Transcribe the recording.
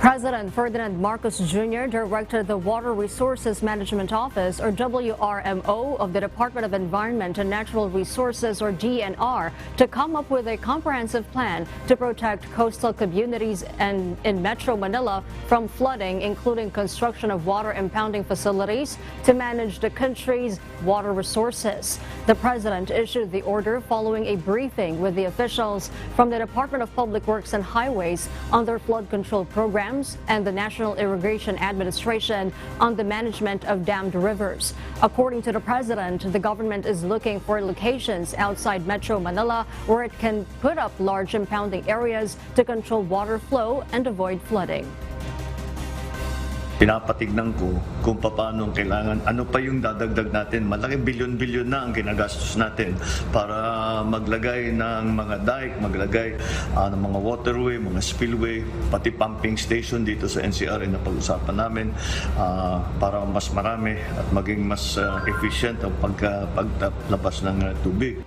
President Ferdinand Marcos Jr. directed the Water Resources Management Office, or WRMO, of the Department of Environment and Natural Resources, or DNR, to come up with a comprehensive plan to protect coastal communities and in Metro Manila from flooding, including construction of water impounding facilities to manage the country's water resources. The president issued the order following a briefing with the officials from the Department of Public Works and Highways on their flood control programs and the National Irrigation Administration on the management of dammed rivers. According to the president, the government is looking for locations outside Metro Manila where it can put up large impounding areas to control water flow and avoid flooding. Pinapatignan ko kung paano kailangan, ano pa yung dadagdag natin. Malaking bilyon-bilyon na ang ginagastos natin para maglagay ng mga dike, maglagay ng mga waterway, mga spillway, pati pumping station dito sa NCR na pag-usapan namin para mas marami at maging mas efficient ang paglabas ng tubig.